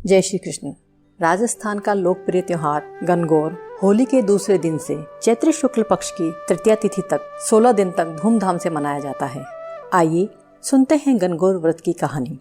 जय श्री कृष्ण। राजस्थान का लोकप्रिय त्योहार गणगौर होली के दूसरे दिन से चैत्र शुक्ल पक्ष की तृतीया तिथि तक 16 दिन तक धूमधाम से मनाया जाता है। आइए सुनते हैं गणगौर व्रत की कहानी।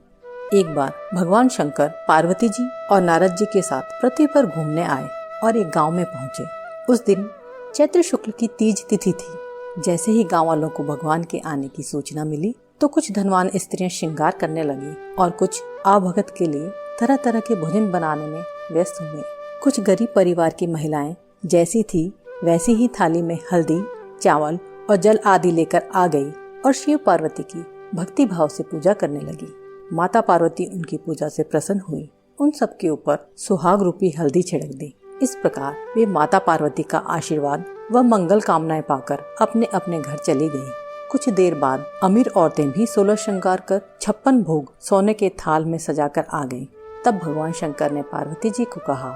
एक बार भगवान शंकर पार्वती जी और नारद जी के साथ पृथ्वी पर घूमने आए और एक गांव में पहुंचे। उस दिन चैत्र शुक्ल की तीज तिथि थी। जैसे ही गांव वालों को भगवान के आने की सूचना मिली तो कुछ धनवान स्त्रियां श्रृंगार करने लगी और कुछ आवभगत के लिए तरह तरह के भोजन बनाने में व्यस्त हुए। कुछ गरीब परिवार की महिलाएं जैसी थी वैसी ही थाली में हल्दी, चावल और जल आदि लेकर आ गई और शिव पार्वती की भक्ति भाव से पूजा करने लगी। माता पार्वती उनकी पूजा से प्रसन्न हुई, उन सब के ऊपर सुहाग रूपी हल्दी छिड़क दी। इस प्रकार वे माता पार्वती का आशीर्वाद व मंगल कामनाएं पाकर अपने अपने घर चली गयी। कुछ देर बाद अमीर औरतें भी 16 श्रृंगार कर 56 भोग सोने के थाल में सजाकर आ गईं। तब भगवान शंकर ने पार्वती जी को कहा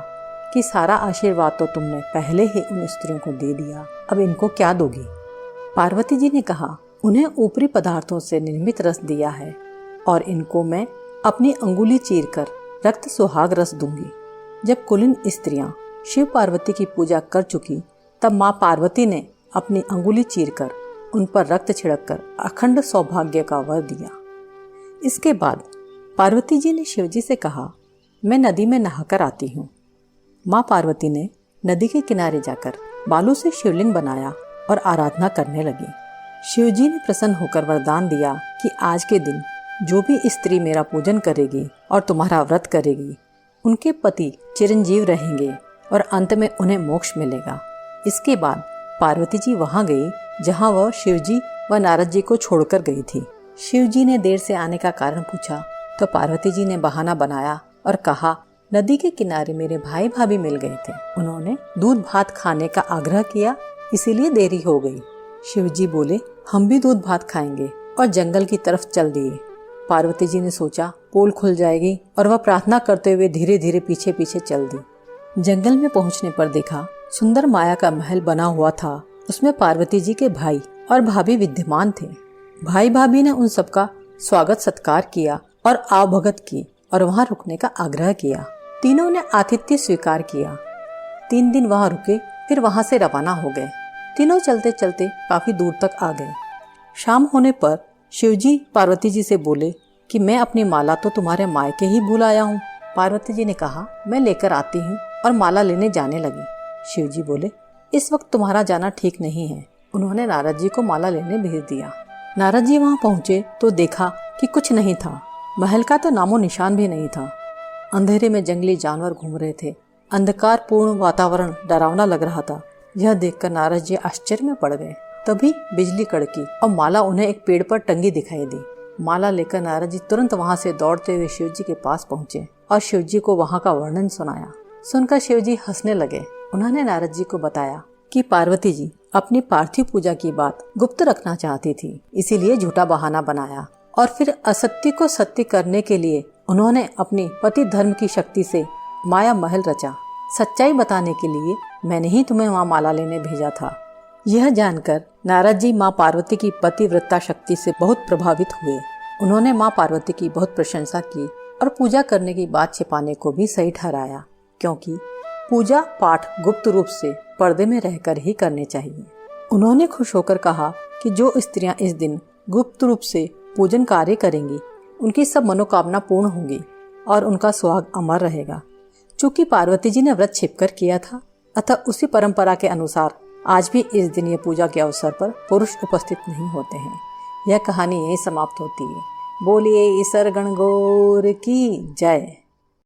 कि सारा आशीर्वाद तो तुमने पहले ही उन स्त्रियों को दे दिया, अब इनको क्या दोगी? पार्वती जी ने कहा, उन्हें ऊपरी पदार्थों से निर्मित रस दिया है और इनको मैं अपनी अंगुली चीरकर रक्त सुहाग रस दूंगी। जब कुलीन स्त्रियां शिव पार्वती की पूजा कर चुकी तब माँ पार्वती ने अपनी अंगुली चीरकर उन पर रक्त छिड़ककर अखंड सौभाग्य का वर दिया। इसके बाद पार्वती जी ने शिव जी से कहा, मैं नदी में नहाकर आती हूँ। माँ पार्वती ने नदी के किनारे जाकर बालू से शिवलिंग बनाया और आराधना करने लगी। शिव जी ने प्रसन्न होकर वरदान दिया कि आज के दिन जो भी स्त्री मेरा पूजन करेगी और तुम्हारा व्रत करेगी उनके पति चिरंजीव रहेंगे और अंत में उन्हें मोक्ष मिलेगा। इसके बाद पार्वती जी वहाँ गई जहाँ वह शिव जी व नारद जी को छोड़कर गई थी। शिव जी ने देर से आने का कारण पूछा तो पार्वती जी ने बहाना बनाया और कहा, नदी के किनारे मेरे भाई भाभी मिल गए थे, उन्होंने दूध भात खाने का आग्रह किया, इसीलिए देरी हो गई। शिव जी बोले, हम भी दूध भात खाएंगे और जंगल की तरफ चल दिए। पार्वती जी ने सोचा पोल खुल जाएगी और वह प्रार्थना करते हुए धीरे धीरे पीछे पीछे चल दी। जंगल में पहुंचने पर देखा सुंदर माया का महल बना हुआ था। उसमें पार्वती जी के भाई और भाभी विद्यमान थे। भाई भाभी ने उन सबका स्वागत सत्कार किया और आवभगत की और वहां रुकने का आग्रह किया। तीनों ने आतिथ्य स्वीकार किया। 3 दिन वहां रुके, फिर वहां से रवाना हो गए। तीनों चलते चलते काफी दूर तक आ गए। शाम होने पर शिवजी पार्वती जी से बोले कि मैं अपनी माला तो तुम्हारे मायके ही भूल आया हूँ। पार्वती जी ने कहा, मैं लेकर आती हूँ और माला लेने जाने लगी। शिवजी बोले, इस वक्त तुम्हारा जाना ठीक नहीं है। उन्होंने नारद जी को माला लेने भेज दिया। नारद जी वहाँ पहुँचे तो देखा कि कुछ नहीं था। महल का तो नामो निशान भी नहीं था। अंधेरे में जंगली जानवर घूम रहे थे। अंधकार पूर्ण वातावरण डरावना लग रहा था। यह देखकर नारद जी आश्चर्य में पड़ गए। तभी बिजली कड़की और माला उन्हें एक पेड़ पर टंगी दिखाई दी। माला लेकर नारद जी तुरंत वहाँ से दौड़ते हुए शिव जी के पास पहुँचे और शिव जी को वहाँ का वर्णन सुनाया। सुनकर शिव जी हंसने लगे। उन्होंने नारद जी को बताया कि पार्वती जी अपनी पार्थिव पूजा की बात गुप्त रखना चाहती थी, इसीलिए झूठा बहाना बनाया और फिर असत्य को सत्य करने के लिए उन्होंने अपनी पति धर्म की शक्ति से माया महल रचा। सच्चाई बताने के लिए मैंने ही तुम्हें वहाँ माला लेने भेजा था। यह जानकर नारद जी माँ पार्वती की पतिव्रता शक्ति से बहुत प्रभावित हुए। उन्होंने माँ पार्वती की बहुत प्रशंसा की और पूजा करने की बात छिपाने को भी सही ठहराया, क्योंकि पूजा पाठ गुप्त रूप से पर्दे में रहकर ही करने चाहिए। उन्होंने खुश होकर कहा कि जो स्त्रियां इस दिन गुप्त रूप से पूजन कार्य करेंगी उनकी सब मनोकामना पूर्ण होंगी और उनका सुहाग अमर रहेगा। चूँकि पार्वती जी ने व्रत छिपकर किया था, अतः उसी परंपरा के अनुसार आज भी इस दिन ये पूजा के अवसर पर पुरुष उपस्थित नहीं होते हैं। यह कहानी यही समाप्त होती है। बोलिए ईसर गणगौर की जय।